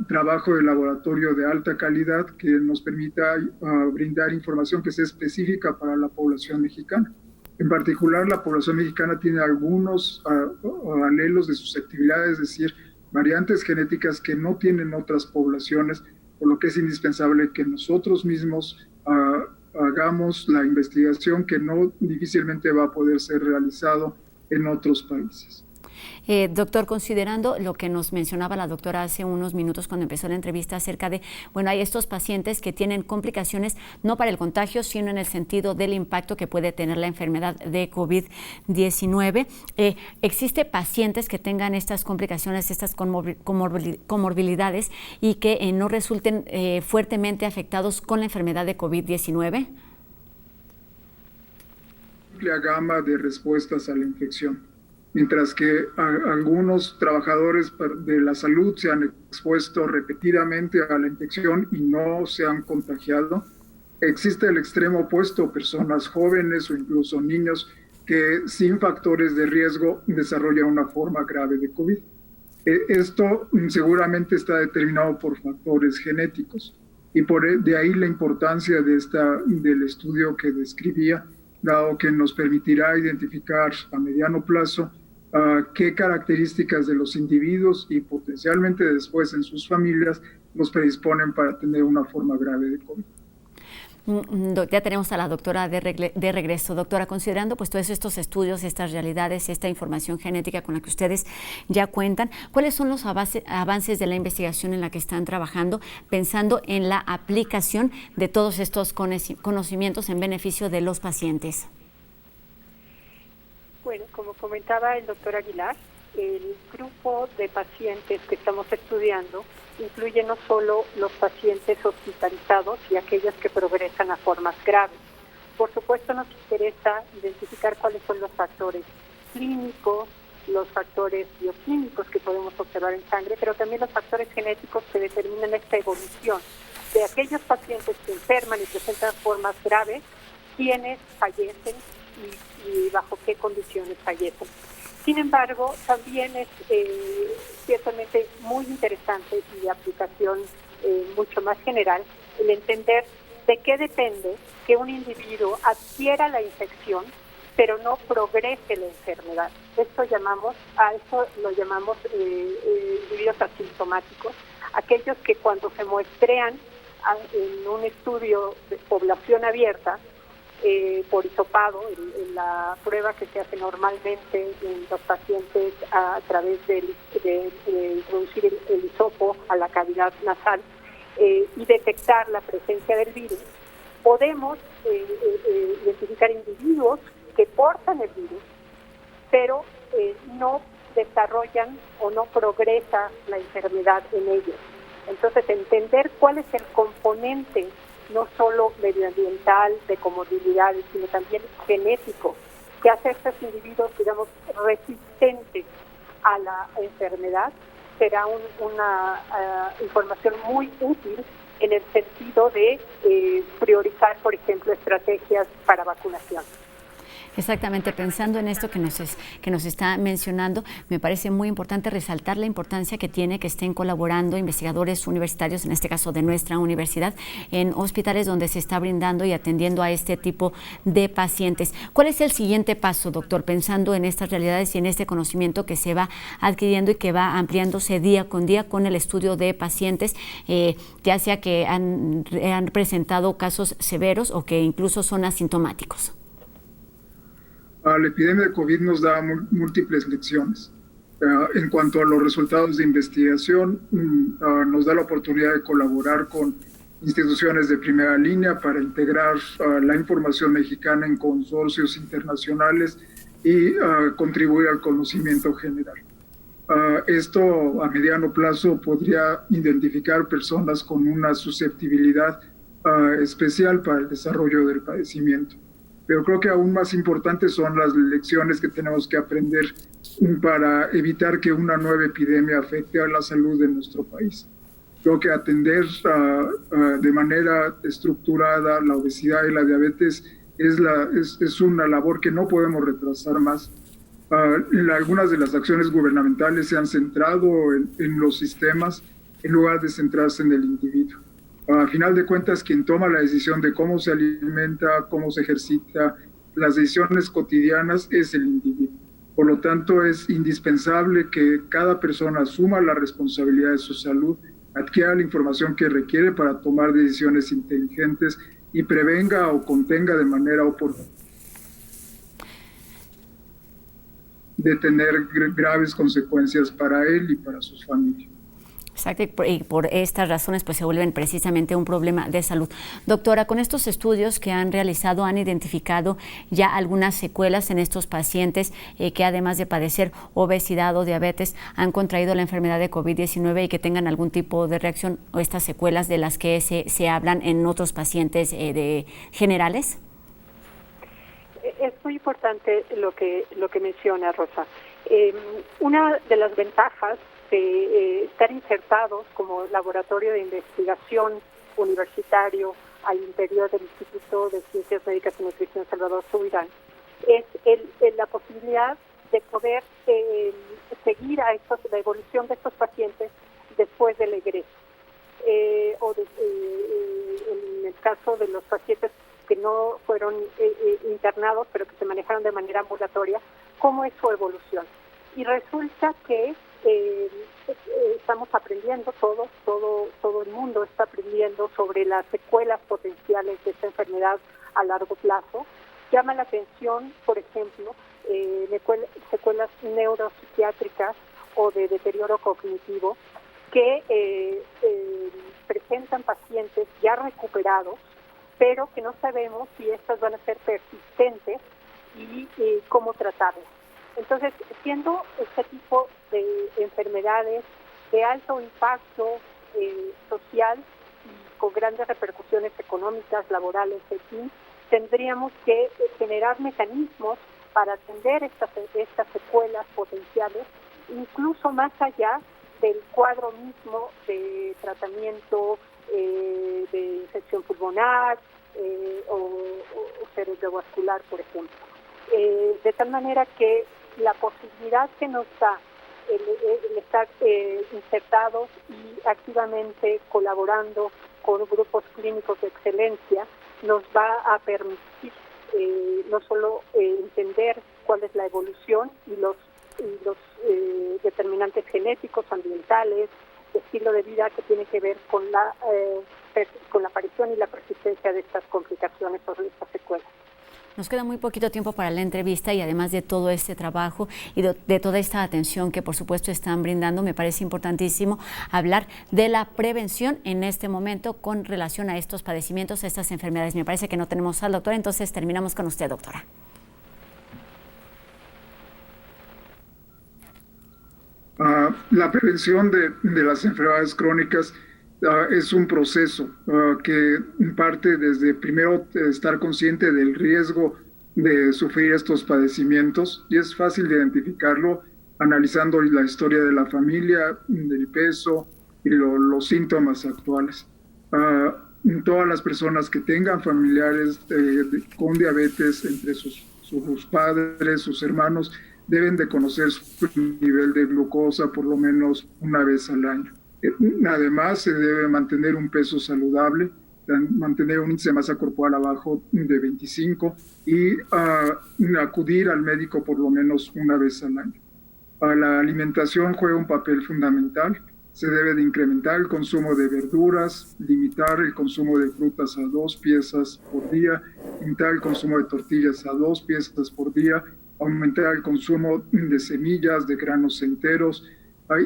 trabajo de laboratorio de alta calidad que nos permita brindar información que sea específica para la población mexicana. En particular, la población mexicana tiene algunos alelos de susceptibilidad, es decir, variantes genéticas que no tienen otras poblaciones, por lo que es indispensable que nosotros mismos hagamos la investigación que no difícilmente va a poder ser realizado en otros países. Doctor, considerando lo que nos mencionaba la doctora hace unos minutos cuando empezó la entrevista acerca de, bueno, hay estos pacientes que tienen complicaciones no para el contagio, sino en el sentido del impacto que puede tener la enfermedad de COVID-19. ¿Existe pacientes que tengan estas complicaciones, estas comorbilidades y que no resulten fuertemente afectados con la enfermedad de COVID-19? Amplia gama de respuestas a la infección. mientras que algunos trabajadores de la salud se han expuesto repetidamente a la infección y no se han contagiado. Existe el extremo opuesto, personas jóvenes o incluso niños que sin factores de riesgo desarrollan una forma grave de COVID. Esto seguramente está determinado por factores genéticos y de ahí la importancia del estudio que describía, dado que nos permitirá identificar a mediano plazo qué características de los individuos y potencialmente después en sus familias los predisponen para tener una forma grave de COVID. Ya tenemos a la doctora de regreso. Doctora, considerando pues todos estos estudios, estas realidades, esta información genética con la que ustedes ya cuentan, ¿cuáles son los avances de la investigación en la que están trabajando, pensando en la aplicación de todos estos conocimientos en beneficio de los pacientes? Bueno, como comentaba el doctor Aguilar, el grupo de pacientes que estamos estudiando incluye no solo los pacientes hospitalizados y aquellos que progresan a formas graves. Por supuesto, nos interesa identificar cuáles son los factores clínicos, los factores bioquímicos que podemos observar en sangre, pero también los factores genéticos que determinan esta evolución de aquellos pacientes que enferman y presentan formas graves, quiénes fallecen y bajo qué condiciones fallecen. Sin embargo, también es ciertamente muy interesante y de aplicación mucho más general el entender de qué depende que un individuo adquiera la infección, pero no progrese la enfermedad. A eso lo llamamos individuos asintomáticos, aquellos que cuando se muestrean en un estudio de población abierta, por hisopado, en la prueba que se hace normalmente en los pacientes a través de introducir el hisopo a la cavidad nasal y detectar la presencia del virus, podemos identificar individuos que portan el virus, pero no desarrollan o no progresa la enfermedad en ellos. Entonces, entender cuál es el componente no solo medioambiental, de comorbilidades, sino también genético, que hace a estos individuos, digamos, resistentes a la enfermedad, será una información muy útil en el sentido de priorizar, por ejemplo, estrategias para vacunación. Exactamente, pensando en esto que nos está mencionando, me parece muy importante resaltar la importancia que tiene que estén colaborando investigadores universitarios, en este caso de nuestra universidad, en hospitales donde se está brindando y atendiendo a este tipo de pacientes. ¿Cuál es el siguiente paso, doctor, pensando en estas realidades y en este conocimiento que se va adquiriendo y que va ampliándose día con día con el estudio de pacientes, ya sea que han presentado casos severos o que incluso son asintomáticos? La epidemia de COVID nos da múltiples lecciones. En cuanto a los resultados de investigación, nos da la oportunidad de colaborar con instituciones de primera línea para integrar la información mexicana en consorcios internacionales y contribuir al conocimiento general. Esto a mediano plazo podría identificar personas con una susceptibilidad especial para el desarrollo del padecimiento. Pero creo que aún más importantes son las lecciones que tenemos que aprender para evitar que una nueva epidemia afecte a la salud de nuestro país. Creo que atender de manera estructurada la obesidad y la diabetes es una labor que no podemos retrasar más. Algunas de las acciones gubernamentales se han centrado en los sistemas en lugar de centrarse en el individuo. A final de cuentas, quien toma la decisión de cómo se alimenta, cómo se ejercita, las decisiones cotidianas es el individuo. Por lo tanto, es indispensable que cada persona asuma la responsabilidad de su salud, adquiera la información que requiere para tomar decisiones inteligentes y prevenga o contenga de manera oportuna de tener graves consecuencias para él y para sus familias. Exacto, y por estas razones pues se vuelven precisamente un problema de salud. Doctora, con estos estudios que han realizado, ¿han identificado ya algunas secuelas en estos pacientes que además de padecer obesidad o diabetes han contraído la enfermedad de COVID-19 y que tengan algún tipo de reacción o estas secuelas de las que se hablan en otros pacientes generales? Es muy importante lo que menciona Rosa. Una de las ventajas de estar insertados como laboratorio de investigación universitario al interior del Instituto de Ciencias Médicas y Nutrición Salvador Subirán es la posibilidad de poder seguir la evolución de estos pacientes después del egreso. En el caso de los pacientes que no fueron internados, pero que se manejaron de manera ambulatoria, cómo es su evolución. Y resulta que estamos aprendiendo, todo el mundo está aprendiendo sobre las secuelas potenciales de esta enfermedad a largo plazo. Llama la atención, por ejemplo, secuelas neuropsiquiátricas o de deterioro cognitivo que presentan pacientes ya recuperados, pero que no sabemos si estas van a ser persistentes y cómo tratarlas. Entonces, siendo este tipo de enfermedades de alto impacto social y con grandes repercusiones económicas, laborales, en fin, tendríamos que generar mecanismos para atender estas secuelas potenciales, incluso más allá del cuadro mismo de tratamiento de infección pulmonar o cerebrovascular, por ejemplo. De tal manera que la posibilidad que nos da el estar insertados y activamente colaborando con grupos clínicos de excelencia nos va a permitir no solo entender cuál es la evolución y los determinantes genéticos, ambientales, de estilo de vida que tiene que ver con la aparición y la persistencia de estas complicaciones o de estas secuelas. Nos queda muy poquito tiempo para la entrevista y además de todo este trabajo y de toda esta atención que por supuesto están brindando, me parece importantísimo hablar de la prevención en este momento con relación a estos padecimientos, a estas enfermedades. Me parece que no tenemos al doctor, entonces terminamos con usted, doctora. La prevención de las enfermedades crónicas es un proceso que parte desde primero estar consciente del riesgo de sufrir estos padecimientos, y es fácil de identificarlo analizando la historia de la familia, del peso y los síntomas actuales. Todas las personas que tengan familiares con diabetes, entre sus padres, sus hermanos, deben de conocer su nivel de glucosa por lo menos una vez al año. Además, se debe mantener un peso saludable, mantener un índice de masa corporal abajo de 25 y acudir al médico por lo menos una vez al año. La alimentación juega un papel fundamental. Se debe de incrementar el consumo de verduras, limitar el consumo de frutas a 2 piezas por día, limitar el consumo de tortillas a 2 piezas por día, aumentar el consumo de semillas, de granos enteros,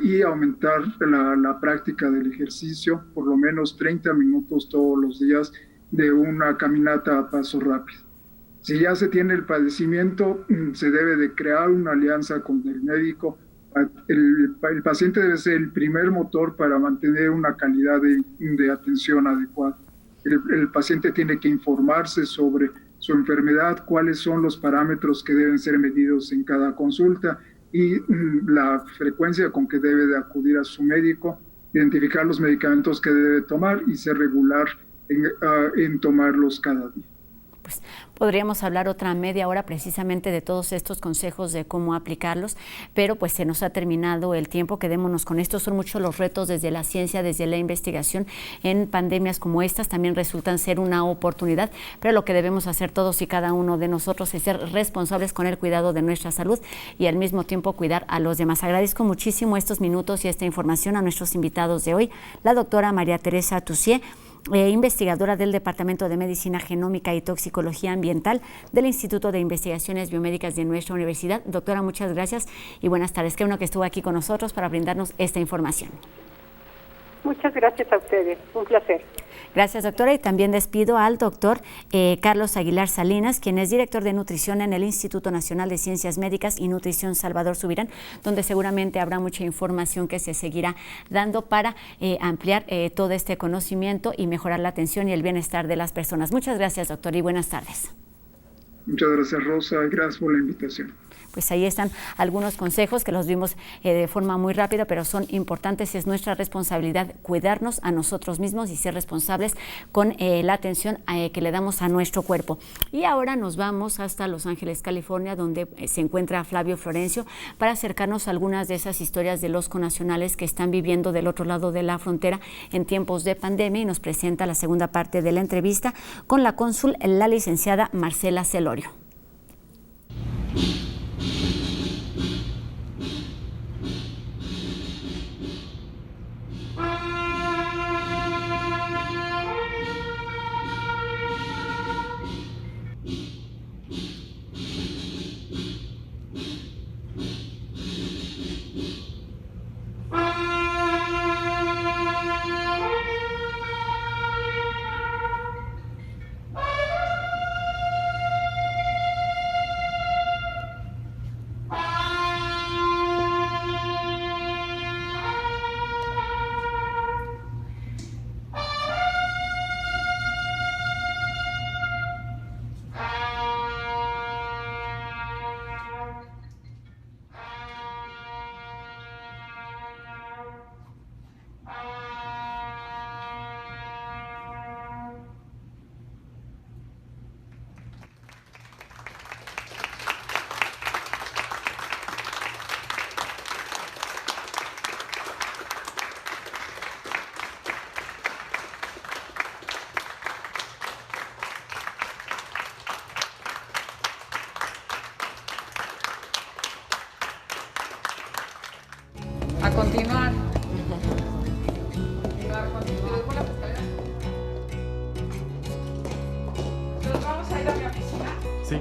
y aumentar la práctica del ejercicio, por lo menos 30 minutos todos los días de una caminata a paso rápido. Si ya se tiene el padecimiento, se debe de crear una alianza con el médico. El paciente debe ser el primer motor para mantener una calidad de atención adecuada. El paciente tiene que informarse sobre su enfermedad, cuáles son los parámetros que deben ser medidos en cada consulta y la frecuencia con que debe de acudir a su médico, identificar los medicamentos que debe tomar y ser regular en tomarlos cada día. Pues podríamos hablar otra media hora precisamente de todos estos consejos de cómo aplicarlos, pero pues se nos ha terminado el tiempo. Quedémonos con esto. Son muchos los retos desde la ciencia, desde la investigación. En pandemias como estas también resultan ser una oportunidad, pero lo que debemos hacer todos y cada uno de nosotros es ser responsables con el cuidado de nuestra salud y al mismo tiempo cuidar a los demás. Agradezco muchísimo estos minutos y esta información a nuestros invitados de hoy, la doctora María Teresa Tucié, investigadora del Departamento de Medicina Genómica y Toxicología Ambiental del Instituto de Investigaciones Biomédicas de nuestra universidad. Doctora, muchas gracias y buenas tardes. Qué bueno que estuvo aquí con nosotros para brindarnos esta información. Muchas gracias a ustedes, un placer. Gracias, doctora, y también despido al doctor Carlos Aguilar Salinas, quien es director de nutrición en el Instituto Nacional de Ciencias Médicas y Nutrición Salvador Subirán, donde seguramente habrá mucha información que se seguirá dando para ampliar todo este conocimiento y mejorar la atención y el bienestar de las personas. Muchas gracias, doctor, y buenas tardes. Muchas gracias, Rosa. Gracias por la invitación. Pues ahí están algunos consejos que los vimos de forma muy rápida, pero son importantes. Es nuestra responsabilidad cuidarnos a nosotros mismos y ser responsables con la atención que le damos a nuestro cuerpo. Y ahora nos vamos hasta Los Ángeles, California, donde se encuentra Flavio Florencio para acercarnos a algunas de esas historias de los connacionales que están viviendo del otro lado de la frontera en tiempos de pandemia, y nos presenta la segunda parte de la entrevista con la cónsul, la licenciada Marcela Celorio. A continuar. ¿Nos vamos a ir a mi oficina? Sí.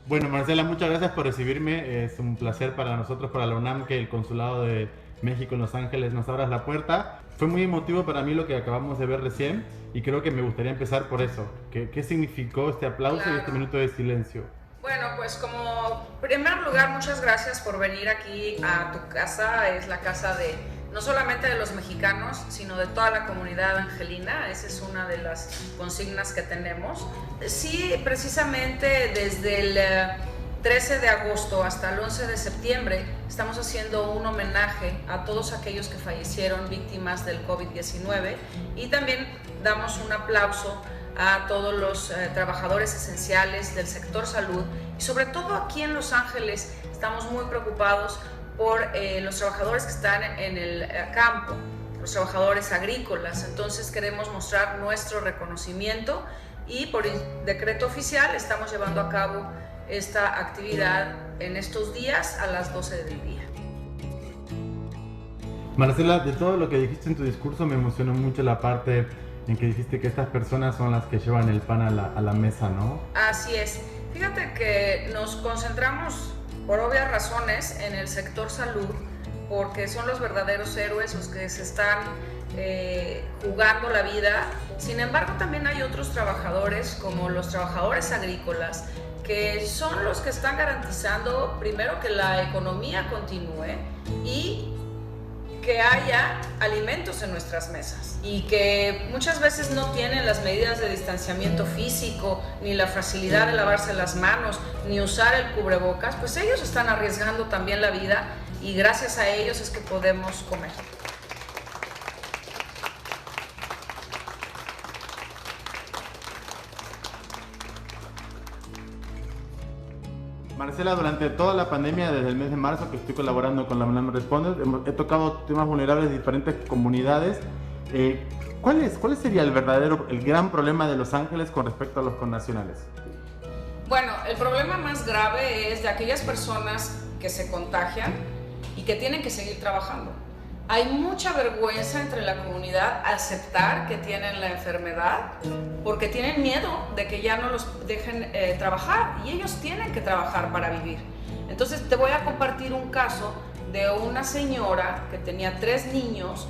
Bueno, Marcela, muchas gracias por recibirme. Es un placer para nosotros, para la UNAM, que el Consulado de México en Los Ángeles nos abras la puerta. Fue muy emotivo para mí lo que acabamos de ver recién y creo que me gustaría empezar por eso. ¿Qué significó este aplauso y este minuto de silencio? Bueno, pues como primer lugar, muchas gracias por venir aquí a tu casa. Es la casa de no solamente de los mexicanos, sino de toda la comunidad angelina. Esa es una de las consignas que tenemos. Sí, precisamente desde el 13 de agosto hasta el 11 de septiembre estamos haciendo un homenaje a todos aquellos que fallecieron víctimas del COVID-19 y también damos un aplauso a todos los trabajadores esenciales del sector salud y sobre todo aquí en Los Ángeles estamos muy preocupados por los trabajadores que están en el campo, los trabajadores agrícolas. Entonces queremos mostrar nuestro reconocimiento y por decreto oficial estamos llevando a cabo esta actividad en estos días a las 12 del día. Marcela, de todo lo que dijiste en tu discurso me emocionó mucho la parte en que dijiste que estas personas son las que llevan el pan a la mesa, ¿no? Así es. Fíjate que nos concentramos por obvias razones en el sector salud porque son los verdaderos héroes los que se están jugando la vida. Sin embargo, también hay otros trabajadores como los trabajadores agrícolas que son los que están garantizando primero que la economía continúe y que haya alimentos en nuestras mesas y que muchas veces no tienen las medidas de distanciamiento físico, ni la facilidad de lavarse las manos, ni usar el cubrebocas, pues ellos están arriesgando también la vida y gracias a ellos es que podemos comer. Marcela, durante toda la pandemia, desde el mes de marzo que estoy colaborando con la UNAM Responde, he tocado temas vulnerables de diferentes comunidades. ¿Cuál sería el gran problema de Los Ángeles con respecto a los connacionales? Bueno, el problema más grave es de aquellas personas que se contagian y que tienen que seguir trabajando. Hay mucha vergüenza entre la comunidad aceptar que tienen la enfermedad porque tienen miedo de que ya no los dejen trabajar y ellos tienen que trabajar para vivir. Entonces te voy a compartir un caso de una señora que tenía 3 niños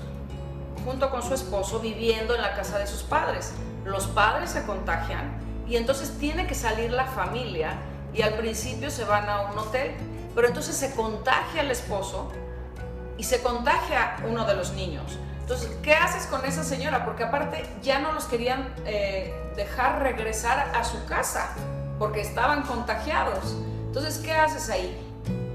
junto con su esposo viviendo en la casa de sus padres. Los padres se contagian y entonces tiene que salir la familia y al principio se van a un hotel, pero entonces se contagia el esposo y se contagia uno de los niños. Entonces, ¿qué haces con esa señora? Porque aparte ya no los querían dejar regresar a su casa porque estaban contagiados. Entonces, ¿qué haces ahí?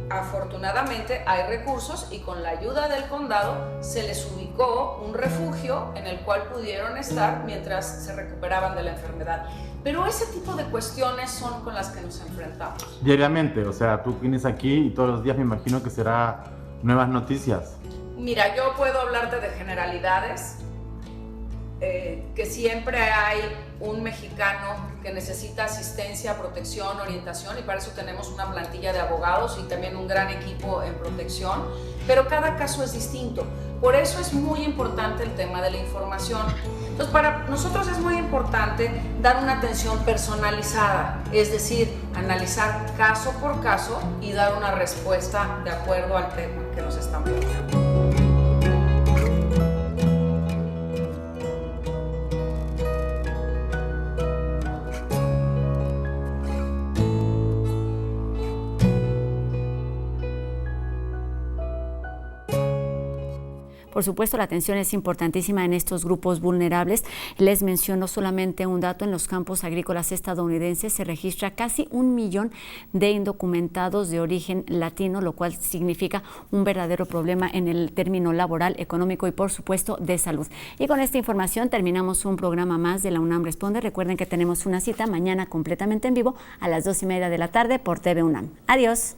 Afortunadamente hay recursos y con la ayuda del condado se les ubicó un refugio en el cual pudieron estar mientras se recuperaban de la enfermedad. Pero ese tipo de cuestiones son con las que nos enfrentamos. Diariamente, o sea, tú vienes aquí y todos los días me imagino que será nuevas noticias. Mira, yo puedo hablarte de generalidades, que siempre hay un mexicano que necesita asistencia, protección, orientación, y para eso tenemos una plantilla de abogados y también un gran equipo en protección, pero cada caso es distinto. Por eso es muy importante el tema de la información. Entonces, para nosotros es muy importante dar una atención personalizada, es decir, analizar caso por caso y dar una respuesta de acuerdo al tema que nos están planteando. Por supuesto, la atención es importantísima en estos grupos vulnerables. Les menciono solamente un dato: en los campos agrícolas estadounidenses se registra casi 1 millón de indocumentados de origen latino, lo cual significa un verdadero problema en el término laboral, económico y, por supuesto, de salud. Y con esta información terminamos un programa más de la UNAM Responde. Recuerden que tenemos una cita mañana completamente en vivo a las 2:30 de la tarde por TV UNAM. Adiós.